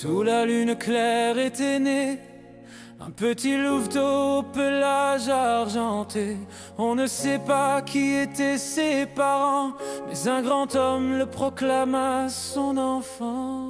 Sous la lune claire était né un petit louveteau au pelage argenté. On ne sait pas qui étaient ses parents, mais un grand homme le proclama son enfant.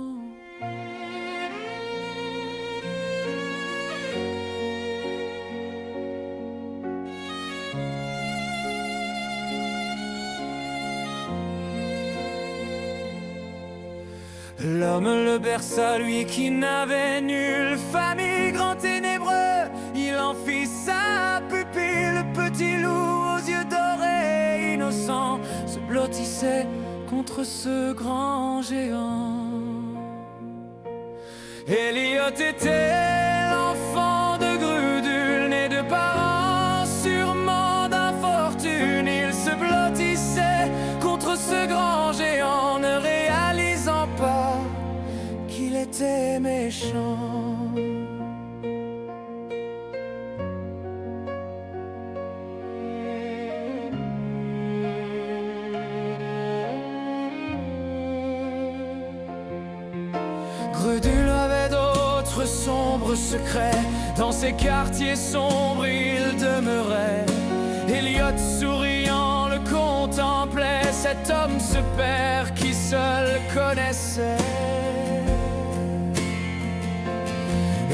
L'homme le berça, lui qui n'avait nulle famille, grand ténébreux, il en fit sa pupille. Le petit loup aux yeux dorés, innocent, se blottissait contre ce grand géant. Elliot était l'enfant de Grudul, né de parents sûrement d'infortune. Il se blottissait contre ce grand géant, ne réalisant pas qu'il était méchant. Grudul avait d'autres sombres secrets, dans ces quartiers sombres il demeurait. Elliot souriant le contemplait, cet homme, ce père qui seul connaissait.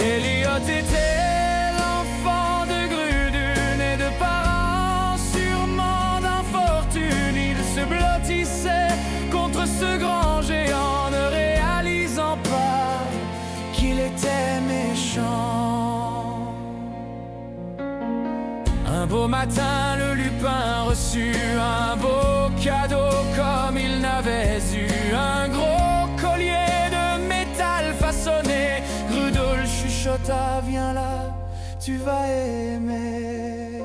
Elliot était l'enfant de Grudul, né de parents sûrement d'infortune. Il se blottissait contre ce grand géant, ne réalisant pas qu'il était méchant. Un beau matin, le lupin reçut un beau cadeau comme il n'avait eu. Un gros collier de métal façonné. Grudul chuchota, viens là, tu vas aimer.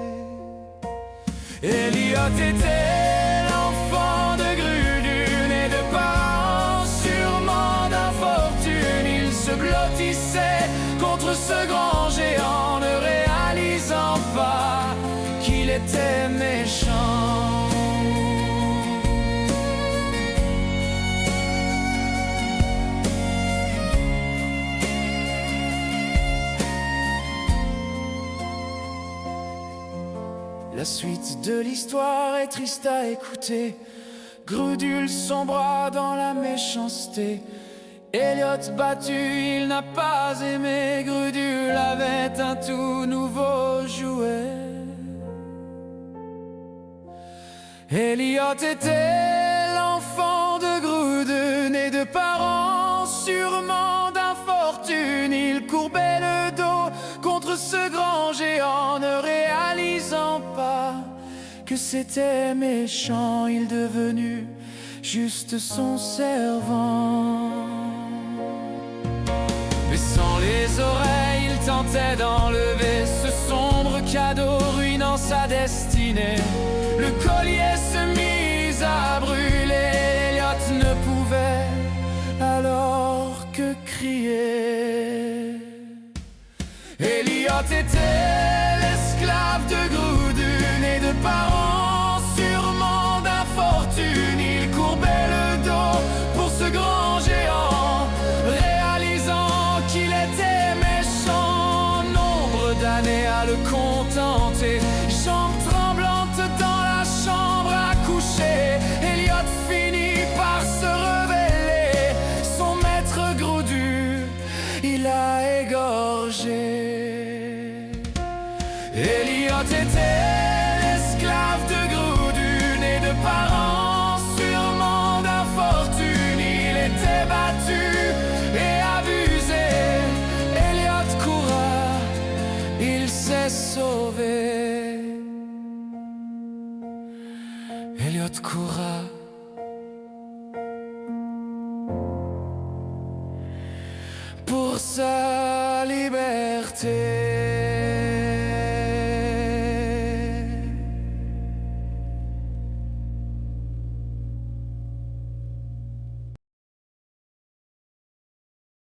Elliot était l'enfant de Grudul, né de parents sûrement d'infortune. Il se blottissait contre ce grand géant, ne réalisant pas qu'il était méchant. La suite de l'histoire est triste à écouter. Grudul sombra dans la méchanceté. Elliot battu, il n'a pas aimé. Grudul avait un tout nouveau jouet. Elliot était l'enfant de Grudul, né de parents sûrement d'infortune. Il courbait le dos contre ce grand géant, ne réalisant pas que c'était méchant. Il devenu juste son servant. Baissant les oreilles, il tentait d'enlever ce sombre cadeau, ruinant sa destinée. Le collier se mit à brûler. Elliot ne pouvait alors que crier. Elliot était l'esclave de Grudul, né de parents sûrement d'infortune. Il courbait le dos pour ce grand géant, réalisant qu'il était méchant. Nombre d'années à le contenter, jambes tremblantes dans la chambre à coucher. Elliot finit par se rebeller. Son maître Grudul, il a égorgé. Elliot était l'esclave de Grudul, né de parents sûrement d'infortune. Il était battu et abusé. Elliot courra, il s'est sauvé. Elliot courra pour sa liberté.